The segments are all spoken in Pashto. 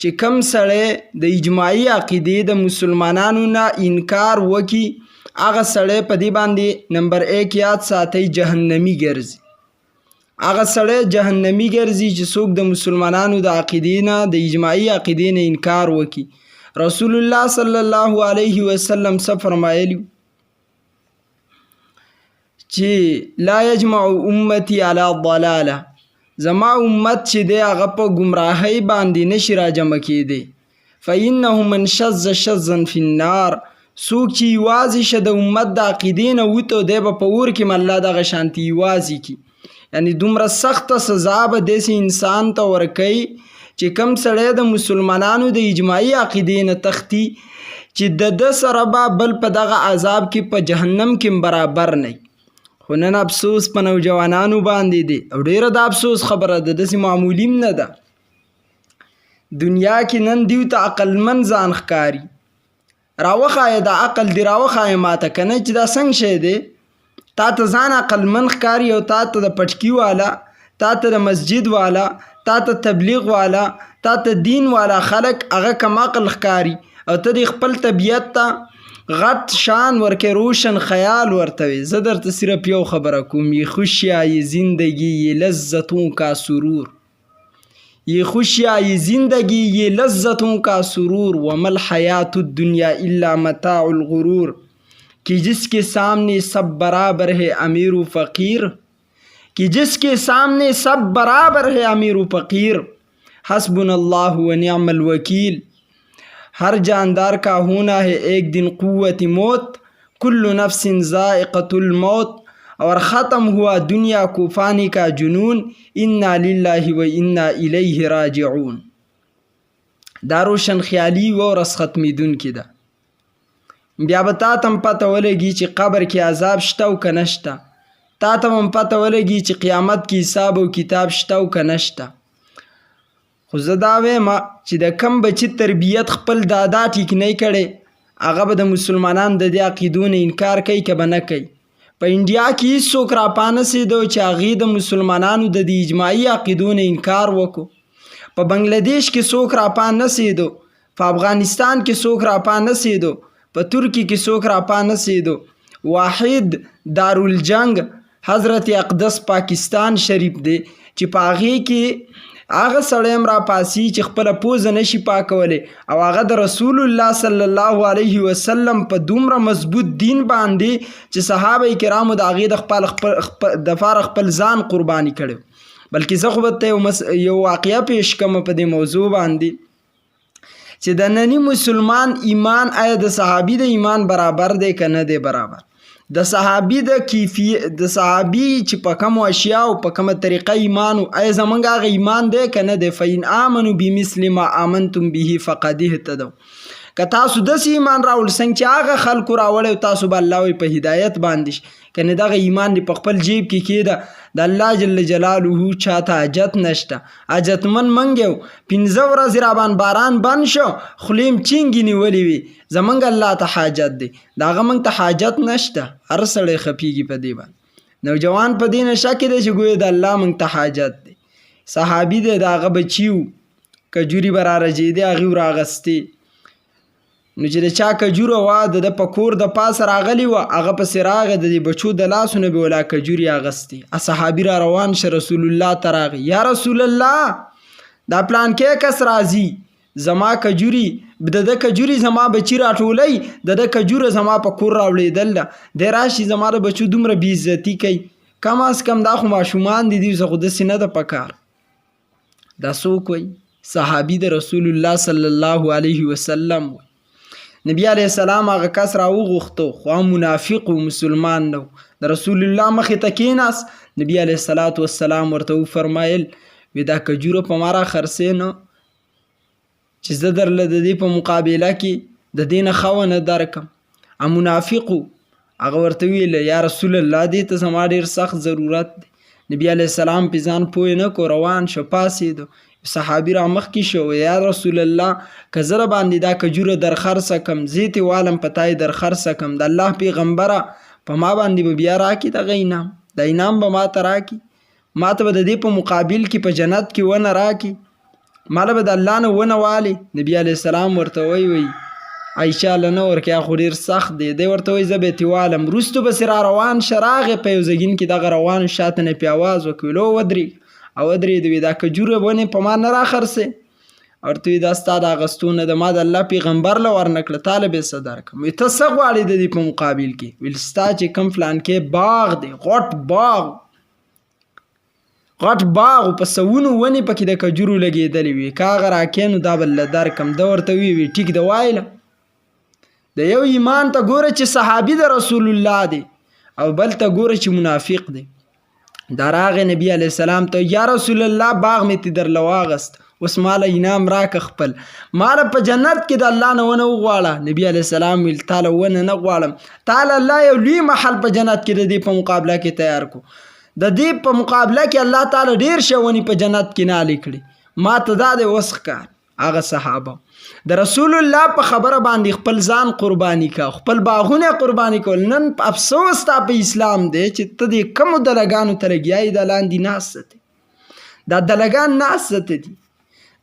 چې کم سړی د اجماعي عقیدې د مسلمانانو نه انکار وکي هغه سړی په دې باندې نمبر 1 یاد ساتئ جهنمی ګرځي. هغه سړی جهنمی ګرځي چې څوک د مسلمانانو د عقیدې نه د اجماعي عقیدې نه انکار وکي. رسول الله صلی الله علیه وسلم څه فرمایلی چې لا یجمع امتی علی ضلاله، زما امت چې دی هغه په ګمراهۍ باندې نشي راجمع کېدی. فإنه من شذ شذا فی النار، څوک چې یوازې شه د امت د عقیدې نه وته دی به په اور کې الله دغه شانتي یوازې کی. یعنی دومره سخته سزا به داسې انسان ته ورکوي چې کم سړی د مسلمانانو د اجماعي عقیدې نه تختی چې د سره به بل په دغه عذاب کې په جهنم کې برابر نه. خو نن افسوس په نوجوانانو باندې دی او ډیره د افسوس خبره ده، داسې معمولي نه ده. دنیا کې نن دیو ته عقلمن ځان ښکاري. راوښایه د عقل دی راوښایه ماته که نه چې دا څنګه شی دی. تا ته ځان عقلمن ښکاري او تا ته د پټکي والا، تا ته د مسجد والا، تا ته تبلیغ والا، تا ته دین والا خلک هغه کم عقل ښکاري او ته د خپل طبیعت ته غټ شان ورکه روشن خیال ورته وي. زه درته صرف یو خبره کوم، یہ خوشیائی زندگی یہ لذتوں کا سرور، یہ خوشیائی زندگی یہ لذتوں کا سرور، وما الحیات الدنیا الا متاع الغرور، کہ جس کے سامنے سب برابر ہے امیر و فقیر، کہ جس کے سامنے سب برابر ہے امیر و فقیر، حسبنا اللہ و نعم الوکیل، ہر جاندار کا ہونا ہے ایک دن قوت موت، کل نفس ذائقۃ الموت، اور ختم ہوا دنیا کو فانی کا جنون، انا للہ و انا الیہ راجعون. دا روشن خیالی و رس ختمیدونکې ده. بیا به تا ته هم پته ولګي چې قبر کې عذاب شته او که نشته. تا ته هم پته ولګي چې قیامت کې حساب او کتاب شته او که نشته. خو زه دا وایم چې د کم بچي تربیت خپل دادا ټیک نه کړی هغه به د مسلمانانو د دې عقیدو نه انکار کوي که به نه کوي. په انډیا کې هېڅوک راپانسېدو چې هغې د مسلمانانو د دې اجماعي عقیدو نه انکار وکړو. په بنګلادیش کې څوک راپانسېدو، په افغانستان کې څوک راپانسېدو، په ترکی کې څوک راپانسېدو. واحد دارالجنگ حضرت اقدس پاکستان شریف دی چې په هغې کې هغه سړی هم راپاسي چې خپله پوزه نشي پاکولی او هغه د رسول الله صلی الله علیه وسلم په دومره مضبوط دین باندې چې صحابه کرامو د هغې د خپل دپاره خپل ځان قرباني کړی. بلکې زه خو به ته یو واقعه پیش کوم په دې موضوع باندې چې د نني مسلمان ایمان آیا د صحابي د ایمان برابر دی که نه دی برابر. د صحابي د صحابي چې په کومو اشیاو په کومه طریقه ایمان آیا زمونږ هغه ایمان دی که نه دی. فإن آمنوا بمثل ما آمنتم به فقد اهتدوا. که تاسو داسې ایمان راوړل څنګه چې هغه خلکو راوړی او تاسو به الله وایي په هدایت باندې شي، که نه دغه ایمان دې په خپل جیب کې کېده د الله جل جلاله چاته حاجت نشته. حاجتمن موږ یو 15 ورځې راباندې باران بند شو خولې م چینګې نیولې وي، زمونږ الله ته حاجت دی، د هغه موږ ته حاجت نشته. هر سړی خفیږي په دې باندې. نوجوان په دې نشه کې دی چې ګویا د الله موږ ته حاجت دی. صحابي دی د هغه بچي و کجوري به رارژېدې هغې و راغستې، نو چې د چا کجوره وه د په کور د پاسه راغلی وه هغه پسې راغی د دې بچو د لاسو نه به ولا کجوري اغستې. صحابي را روان شه رسول الله ته راغی، یا رسول الله دا پلانکی کس راځي زما کجوري د کجوري زما بچي راټولی د کجوره زما په کور راوړېدل ده، دی راشي زما د بچو دومره بې عزتي کوي. کم از کم دا خو ماشومان دي څه خو داسې نه ده په کار. دا څوک وایي؟ صحابي د رسول الله صلی الله علیه وسلم وایي. نبی علیه السلام هغه کس راوغوښتو خو هم منافق و مسلمان نه و. د رسول الله مخې ته کېناست، نبی علیه السلام ورته وفرمایل وی دا کجوره په ما راخرڅې نه چې زه درله د دې په مقابله کې د دې نه ښه ونه درکم. منافق و. هغه ورته ویل یا رسول الله دې ته زما ډېر سخت ضرورت دی. نبی علیه السلام پې ځان پوه نه کو، روان شو پاسېدو. صحابي را مخکې شو، یا رسول الله که زه را باندې دا کجوره در خرڅه کم زه ترې والم په تا یې در خرڅه کم، د الله پیغمبره په ما باندې به بیا راکړي دغه انعام، د انعام به ما ته راکړي، ما ته به د دې په مقابل کې په جنت کې ونه راکړي. ماله به د الله نه ونه والي. نبي علیه السلام ورته وی عایشه له نه ورکې خو ډېر سخت دی. دی ورته وایي زه به یې ترې والم. وروستو پسې را روان شه، راغې په یو زګین کې دغه روان شاته نه پې اواز وکړ لو ودرېږه او ودرېد. وایي دا کجوره ونې په ما نه راخرڅې. ورته وایي دا ستا د اخیستو نه د ما د الله پیغمبر له ورنه کړه، تا له به یې څه درکړم. وایي ته څه غواړې د دې په مقابل کې؟ ویل ستا چې کوم فلانکې باغ دی، غټ باغ په سوونو ونې پکې د کجورو لګېدلې وي، که هغه راکې نو دا به له درکړم. ده ورته وی ټیک ده وایله. د یو ایمان ته ګوره چې صحابي د رسول الله دی او بل ته ګوره چې منافق دی. دا راغی نبی علیه السلام ته یا رسول الله باغ مې تی درله واغست، اوس ماله انعام راکه خپل، ماله په جنت کې د الله نه ونه وغواړه. نبی علیه السلام ویل تاله ونه نه غواړم، تاله الله یو لوی محل په جنت کې د دې په مقابله کې تیار کو. د دې په مقابله کې الله تعالی ډېر شونې په جنت کې نالې کړي. ما ته دا دی اوس ښکار هغه صحابه د رسول الله په خبره باندې خپل ځان قرباني کا، خپل باغونه قرباني کول. نن افسوس تا په اسلام دی چې ته د کمو دلګانو ته لګیایي د لاندې ناسته دي، دا دلګان ناسته دي.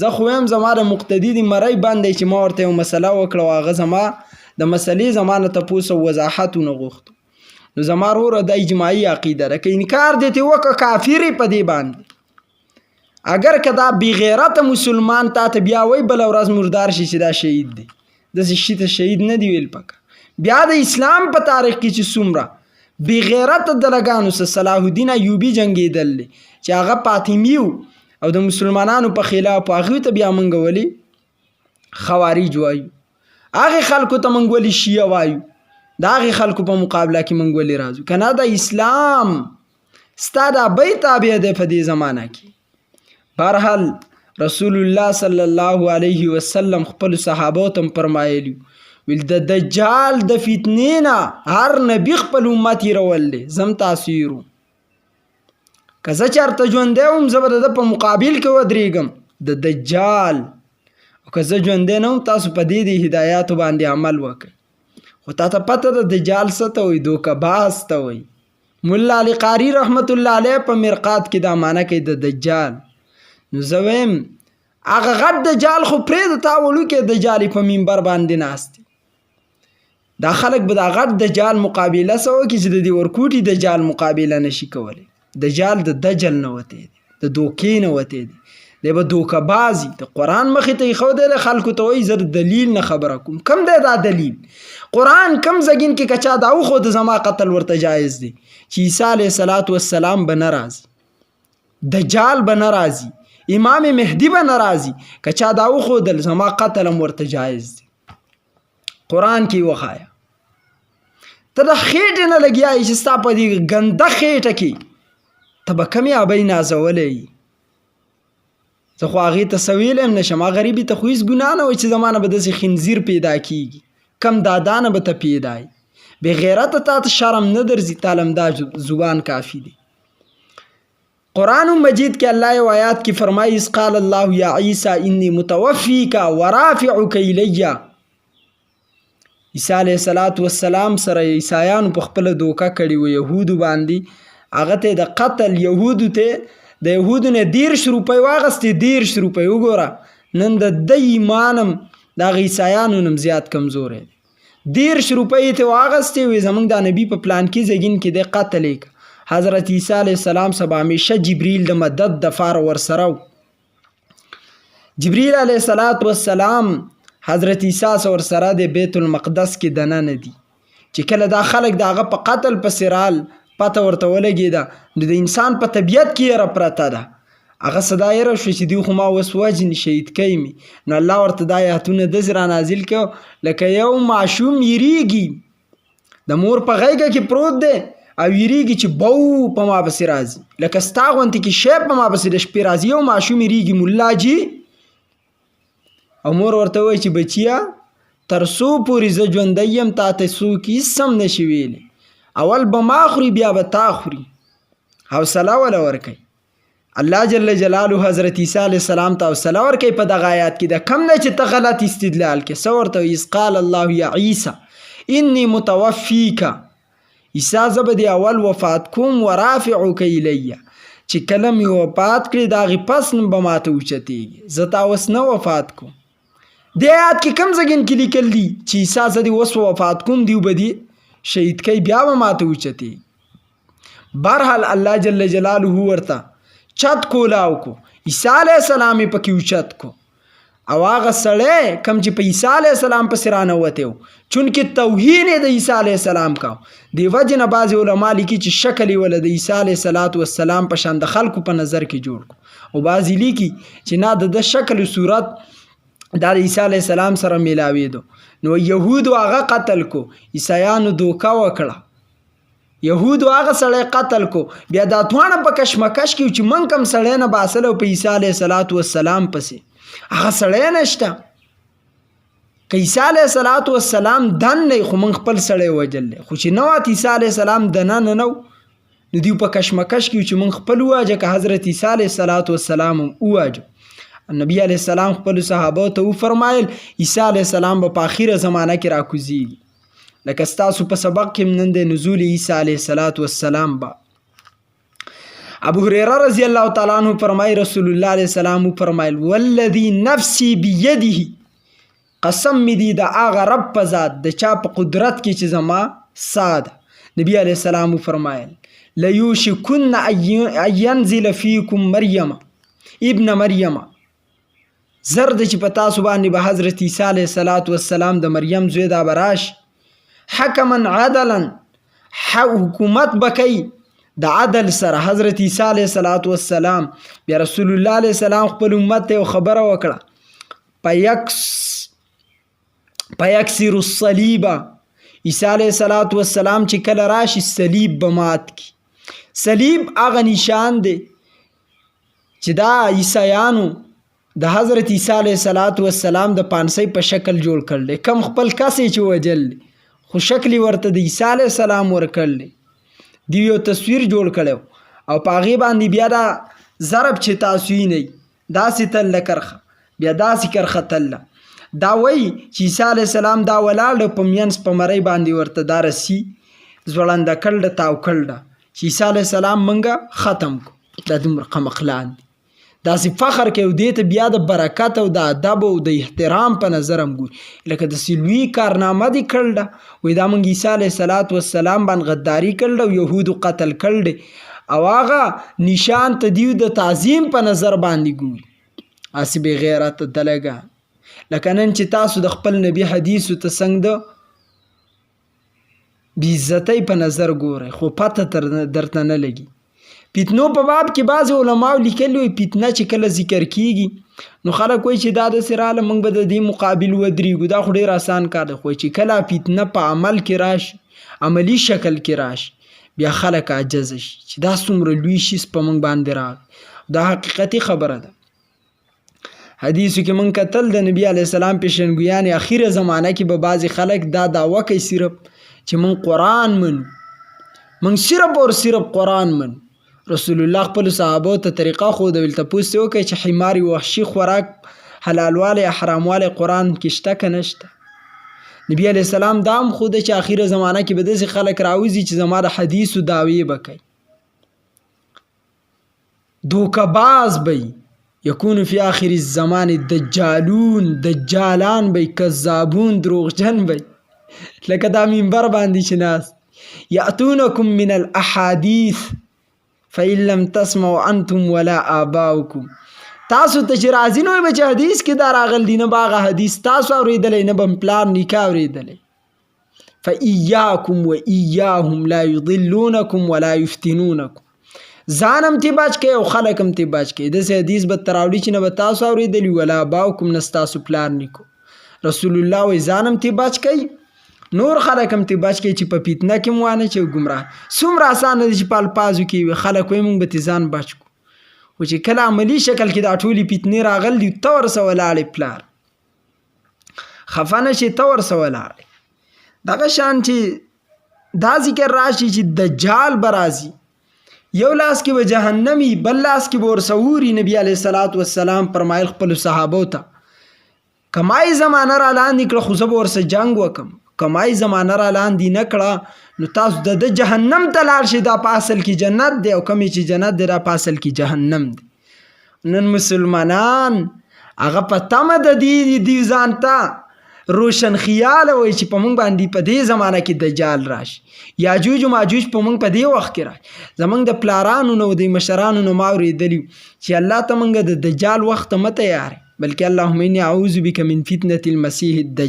زه خو یم زما د مقتدي د مرۍ باندې چې ما ورته یو مسله وکړه او هغه زما د مسلې زما نه تپوس او وضاحت ونه غوښتو. نو زما وروره دا اجماعي عقیده ده که انکار دې ته وکړه کافر یې په دې باندې. اگر که دا بغیرته مسلمان تا ته بیا وایي بله ورځ مردار شي چې دا شهید دی، داسې شي ته شهید نه دی ویل پکه. بیا د اسلام په تاریخ کې چې څومره بغیرته دلګانو سره صلاح الدین ایوبي جنګېدل دی چې هغه فاطمي او د مسلمانانو په خلاف، هغوی ته بیا موږ ولې خوارج وایو، هغې خلکو ته موږ ولې شیعه وایو، د هغې خلکو په مقابله کې موږ ولې راځو. که نه د اسلام ستا د ابۍ تابع دی په دې زمانه کې. بهرحال رسول الله صلی الله علیه وسلم خپل صحابو ته فرمایلی ویل د دجال د فتنې نه هر نبی خپل امت هېرول دی، زم تاسو هېرو. که زه چېرته ژوندی وم زه به د ده په مقابل کې ودرېږم د دجال، او که زه ژوندی نه وم تاسو په دې د هدایاتو باندې عمل وکړئ. خو تا ته پته ده دجال څه ته وایي؟ دوکهباز ته وایي. ملا علی قاري رحمت الله علیه په مرقات کې دا معنی کوي د دجال. نو زه ویم هغه غټ دجال خو پرېږده، تا وړوکی دجال په منبر باندې ناست دی. دا خلک به دا غټ دجال مقابله څه وکړي چې د دې ورکوټي دجال مقابله نشي کولی. دجال د دجل نه وتی دی، د دوکې نه وتی دی، دی به دوکهبازي. د قرآن مخې ته ایښودی دی، خلکو ته وایي زه د دلیل نه خبره کوم. کم دی دا دلیل؟ قرآن کم زګین کې که چا دا وښوده زما قتل ورته جایز دی چې عیسی علیه السلام به نه راځي، دجال به نه راځي، امام مهدي به نه راځي. که چا دا وښودل زما قتل هم ورته جایز دی. قرآن کې وښایه. ته د خېټې نه لګیایي چې ستا په دې ګنده خېټه کې ته به کمې ابۍ نازولی یي. زه خو هغې ته څه ویلی هم نشم. هغه غریبي ته خو هېڅ ګناه نه وایي چې زما نه به داسې خنزیر پیدا کېږي، کم دادا نه به ته پیدا یي. بغیرته تا ته شرم نه درځي، تا له همدا زبان کافي دی. قرآن مجید کې الله یو آیات کې فرمایي اذ قال الله یا عیسی انی متوفیک ورافعک الی. عیسی علیه السلام سره عیسایانو په خپله دوکه کړې وه یهودو باندې. هغه ته د قتل یهودو ته د یهودو نه 30 روپۍ واغستې. 30 روپۍ وګوره نن د ده ایمان هم د هغه عیسایانو نه زیات کمزوری دی. 30 روپۍ ته واغستې وې زموږ د نبي په پلان کې زګین کې دی قتل یې. حضرت عیسی علیه السلام سبا همیشه جبریل د مدد دپاره ورسره و. جبریل علیه السلام حضرت عیسی سره ورسره د بیت المقدس کې دننه دي چې کله دا خلک د هغه په قتل پسې رال پته ورته ولګېده نو د انسان په طبیعت کې یره پرته ده. هغه څه دا یره شوه چې دوی خو ما اوس وجني شهید کوي مې. نو الله ورته دا آیتونه داسې رانازل کړه لکه یو ماشوم یریږي د مور په غېږه کې پروت دی او یریږي چې بو په ما پسې راځي، لکه ستا غوندې کې شی په ما پسې د شپې راځي. یو ماشوم یریږي ملا جي او مور ورته وایي چې بچیا تر څو پورې زه ژوندی یم تا ته څوک هېڅ هم نشي ویلی، اول به ما خوري بیا به تا خوري. حوصله وله ورکوي. الله جل جلاله حضرت عیسی علیه السلام ته حوصله ورکوي په دغه آیات کې. د کم نه چې ته غلط استدلال کې څه ورته وایي اذ قال الله یا عیسی انی متوفیک. عیسی زه به دې اول وفات کوم ورافعک الیه چې کله مې وفات کړي د هغې پس به ماته اوچتېږي، زه تا اوس نه وفات کوم. دې آیات کې کوم ځای کې لیکل دي چې عیسی زه دې اوس وفات کوم دیو به دې شهید کوي بیا به ماته اوچتېږي. بهرحال الله جل جلاله ورته چت کولاو کو، عیسی علیه السلام یې پکې اوچت کو او هغه سړی کم چې په عیسی علیه السلام پسې رانوتی و چونکې توهین یې د عیسی علیه السلام کو. دې وجې نه بعضې علما لیکي چې شکل یې وله د عیسی علیه السلام په شان د خلکو په نظر کې جوړ کو، او بعضې لیکي چې نه د ده شکل و صورت دا د عیسی علیه السلام سره میلاوېدو. نو یهودو هغه قتل کو، عیسیانو دوکه وکړه، یهودو هغه سړی قتل کو. بیا دا دواړه په کشمکش کې چې موږ کوم سړی نه باسلی په عیسی علیه السلام پسې هغه سړی نشته. که عیسی علیه السلام دن نه خو موږ خپل سړی وجلی، خو چې نه وات عیسی علیه السلام دننه نه نو دیو په کشمکش کې چې موږ خپل وواجه که حضرت عیسی علیه السلام هم وواجه. نبی علیه السلام خپل صحابه ته وفرمایل عیسی علیه السلام به په آخره زمانه کې راکوزیږي، لکه ستاسو په سبق کې نن د نزول عیسی علیه السلام به. ابو هریره رضی الله تعالی عنہ فرمای رسول الله علیه السلام فرمایل والذی نفسی بیده، قسم می دی د هغه رب په ذات د چا په قدرت کې چې زما ساده. نبی علیه السلام فرمایل لیوشکن ان ینزل فیکم مریم ابن مریم، زر د چې په تاسو باندې به حضرت عیسی علیه السلام د مریم زوی دا براش حکما عدلا، حکومت بکی د عدل سره. حضرت عیسی علیه السلام بیا رسول الله علیه السلام خپل امت ته خبره وکړه پیکسر الصلیب، عیسی علیه السلام چې کله راشي صلیب به مات کی. صلیب هغه نشان دی چې دا عیسیانو د حضرت عیسی علیه السلام د پانسۍ په شکل جوړ کړل، کم خپل کسې چې وجل خو شکل ورته د عیسی علیه السلام ورکړل. دی یو تصویر جوړ کړو او په هغې باندې بیا دا ضرب چې تاسو یې نه داسې تله کرخه بیا داسې کرخه تله دا وایي چې عیسی علیه السلام دا ولاړ په منځ په مرۍ باندې ورته دا رسي ځوړنده کړله تاو کړله چې عیسی علیه السلام موږ ختم کو. دا دومره قمقلان دي، داسې فخر کوي دې ته بیا د برکت او د ادب او د احترام په نظر هم ګوري لکه داسې لوی کارنامه دې کړله. وایي دا موږ عیسی علیه السلام باندې غداري کړله او یهودو قتل کړل او هغه نشان ته دیو د تعظیم په نظر باندې ګوري. هسې بې غیرته دلګان لکه نن چې تاسو د خپل نبی حدیثو ته څنګه د بې عزتۍ په نظر ګورئ خو پته درته نه لګي. فتنو په باب کې بعضې علماو لیکلي وي فتنه چې کله ذکر کیږي نو خلک وایي چې دا داسې راغله موږ به د دې مقابل ودرېږو، دا خو ډېر اسان کار دی. خو چې کله فتنه په عمل کې راشي، عملي شکل کې راشي، بیا خلک عاجزه شي چې دا څومره لوی شیز په موږ باندې راغی. دا حقیقتي خبره ده. حدیثو کې موږ کتل د نبی علیه السلام پیشنګویانې اخیره زمانه کې به بعضې خلک دا دعوه کوي صرف چې موږ قرآن منو، موږ صرف اور صرف قرآن منو. رسول الله خپل صحابو ته طریقه ښوده، ورته پوښتنه وکړئ چې حمار وحشي خوراک حلالوالی یا حراموالی قرآن کې شته که نشته. نبی علیه السلام دا هم ښوده چې اخیره زمانه کې به داسې خلک راوځي چې زما د حدیثو دعوې به کوي، دوکه‌باز به وي. یکون فی آخر الزمان دجالون، دجالان به وي، کذابون، دروغجن به وي. لکه دا منبر باندې چې ناست یأتونکم من الاحادیث فإن لم تسمعوا انتم ولا آباؤکم، تاسو ته چې راځي نو به چې حدیث کې دا راغلی دی نه به هغه حدیث تاسو اورېدلی نه به پلار نیکه اورېدلی. فإیاکم وإیاهم لا یضلونکم ولا یفتنونکم، ځان هم ترې بچ کړئ او خلک هم ترې بچ کړئ. داسې حدیث به ته راوړي چې نه به تاسو اورېدلي ولا آباؤکم نه ستاسو پلار نیکو. رسول الله وایي ځان هم ترې بچ کړئ، نور خلک هم ترې بچ کړئ چې په فتنه کې مو وانه چې ګمراه. څومره اسانه دی چې په الفاظو کې وي خلک وایي موږ به ترې ځان بچ کړو، خو چې کله عملي شکل کې دا ټولې فتنې راغلي ته ورسه ولاړې پلار خفه نه شي، ته ورسه ولاړې. دغه شان چې دا ذکر راشي چې دجال به راځي، یو لاس کې به جهنمي بل لاس کې به ورسه اوري. نبي علیه السلام فرمایل خپلو صحابو ته که ما یې زمانه را لاندې کړه خو زه به ورسه جنګ وکړم، کمای زمانه را لاندې نه کړه نو تاسو د جهنم ته لاړ شئ. دا په اصل کې جنت دی او کمی چې جنت دی دا په اصل کې جهنم دی. نن مسلمانان هغه په تمه د دې ځان ته روشن خیال وي چې په موږ باندې په دې زمانه کې دجال راشي، یاجوج و ماجوج په موږ په دې وخت کې راشي. زموږ د پلارانو نو د مشرانو نو ما اورېدلي چې الله ته موږ د دجال وخت مه تیارې، بلکې اللهم اني اعوذ بک من فتنة المسیح الدجال.